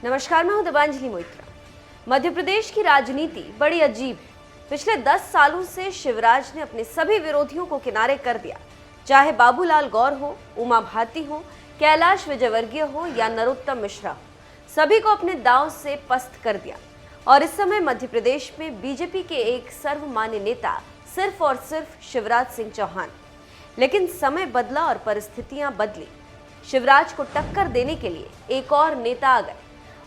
नमस्कार, मैं हूं दिव्यांजलि मोइत्रा। मध्य प्रदेश की राजनीति बड़ी अजीब है। पिछले 10 सालों से शिवराज ने अपने सभी विरोधियों को किनारे कर दिया, चाहे बाबूलाल गौर हो, उमा भारती हो, कैलाश विजयवर्गीय हो या नरोत्तम मिश्रा हो, सभी को अपने दांव से पस्त कर दिया। और इस समय मध्य प्रदेश में बीजेपी के एक सर्वमान्य नेता सिर्फ और सिर्फ शिवराज सिंह चौहान। लेकिन समय बदला और परिस्थितियां बदली। शिवराज को टक्कर देने के लिए एक और नेता आ गए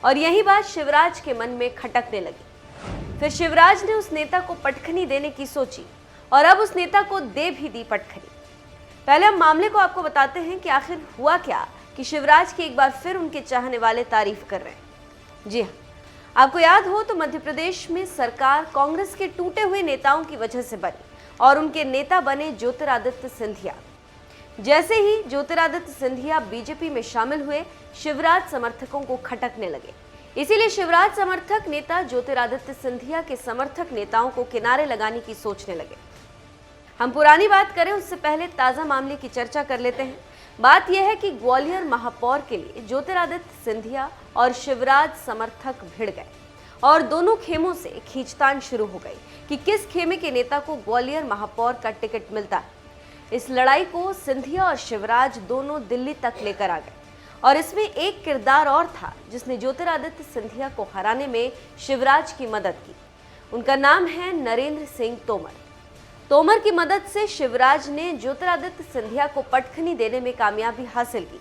और यही बात शिवराज के मन में खटकने लगी। फिर शिवराज ने उस नेता को पटखनी देने की सोची और अब उस नेता को दे भी दी पटखनी। पहले हम मामले को आपको बताते हैं कि आखिर हुआ क्या कि शिवराज की एक बार फिर उनके चाहने वाले तारीफ कर रहे हैं। जी हाँ, आपको याद हो तो मध्य प्रदेश में सरकार कांग्रेस के टूटे हुए नेताओं की वजह से बनी और उनके नेता बने ज्योतिरादित्य सिंधिया। जैसे ही ज्योतिरादित्य सिंधिया बीजेपी में शामिल हुए, शिवराज समर्थकों को खटकने लगे। इसीलिए शिवराज समर्थक नेता ज्योतिरादित्य सिंधिया के समर्थक नेताओं को किनारे लगाने की सोचने लगे। हम पुरानी बात करें उससे पहले ताजा मामले की चर्चा कर लेते हैं। बात यह है कि ग्वालियर महापौर के लिए ज्योतिरादित्य सिंधिया और शिवराज समर्थक भिड़ गए और दोनों खेमों से खींचतान शुरू हो गई कि किस खेमे के नेता को ग्वालियर महापौर का टिकट मिलता है। इस लड़ाई को सिंधिया और शिवराज दोनों दिल्ली तक लेकर आ गए और इसमें एक किरदार और था जिसने ज्योतिरादित्य सिंधिया को हराने में शिवराज की मदद की। उनका नाम है नरेंद्र सिंह तोमर। तोमर की मदद से शिवराज ने ज्योतिरादित्य सिंधिया को पटखनी देने में कामयाबी हासिल की।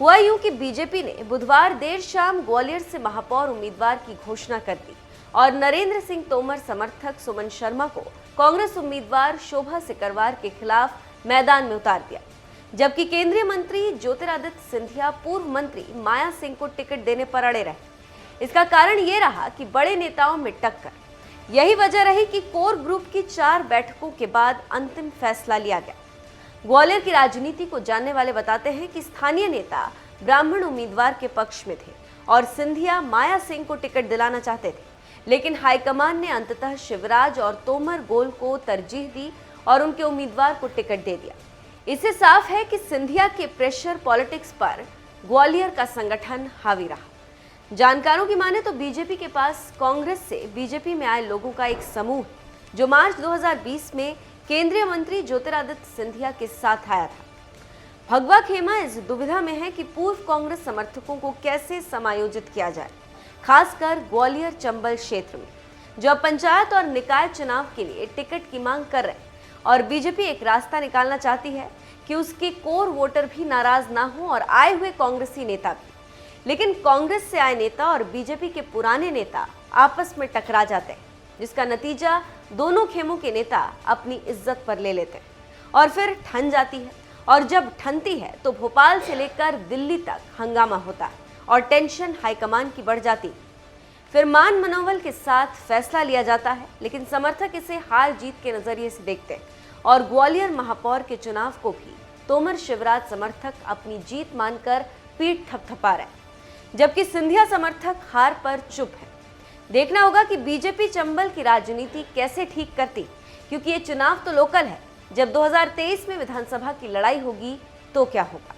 हुआ यूं कि बीजेपी ने बुधवार देर शाम ग्वालियर से महापौर उम्मीदवार की घोषणा कर दी और नरेंद्र सिंह तोमर समर्थक सुमन शर्मा को कांग्रेस उम्मीदवार शोभा सिकरवार के खिलाफ मैदान में उतार दिया, जबकि केंद्रीय मंत्री ज्योतिरादित्य सिंधिया पूर्व मंत्री माया सिंह को टिकट देने पर अड़े रहे। इसका कारण ये रहा कि बड़े नेताओं में टक्कर। यही वजह रही कि कोर ग्रुप की 4 बैठकों के बाद अंतिम फैसला लिया गया। ग्वालियर की राजनीति को जानने वाले बताते हैं कि स्थानीय नेता ब्राह्मण उम्मीदवार के पक्ष में थे और सिंधिया माया सिंह को टिकट दिलाना चाहते थे, लेकिन हाईकमान ने अंततः शिवराज और तोमर गोल को तरजीह दी और उनके उम्मीदवार को टिकट दे दिया। इससे साफ है कि सिंधिया के प्रेशर पॉलिटिक्स पर ग्वालियर का संगठन हावी रहा। जानकारों की माने तो बीजेपी के पास कांग्रेस से बीजेपी में आए लोगों का एक समूह जो मार्च 2020 में केंद्रीय मंत्री ज्योतिरादित्य सिंधिया के साथ आया था। भगवा खेमा इस दुविधा में है कि पूर्व कांग्रेस समर्थकों को कैसे समायोजित किया जाए, खासकर ग्वालियर चंबल क्षेत्र में, जो अब पंचायत और निकाय चुनाव के लिए टिकट की मांग कर रहे हैं। और बीजेपी एक रास्ता निकालना चाहती है कि उसके कोर वोटर भी नाराज ना हो और आए हुए कांग्रेसी नेता भी। लेकिन कांग्रेस से आए नेता और बीजेपी के पुराने नेता आपस में टकरा जाते हैं, जिसका नतीजा दोनों खेमों के नेता अपनी इज्जत पर ले लेते हैं और फिर ठन जाती है। और जब ठनती है तो भोपाल से लेकर दिल्ली तक हंगामा होता है और टेंशन हाईकमान की बढ़ जाती है। फिर मान मनोबल के साथ फैसला लिया जाता है, लेकिन समर्थक इसे हार जीत के नजरिए से देखते हैं और ग्वालियर महापौर के चुनाव को भी तोमर शिवराज समर्थक अपनी जीत मानकर पीठ थपथपा रहे हैं, जबकि सिंधिया समर्थक हार पर चुप है। देखना होगा कि बीजेपी चंबल की राजनीति कैसे ठीक करती, क्योंकि ये चुनाव तो लोकल है। जब 2023 में विधानसभा की लड़ाई होगी तो क्या होगा।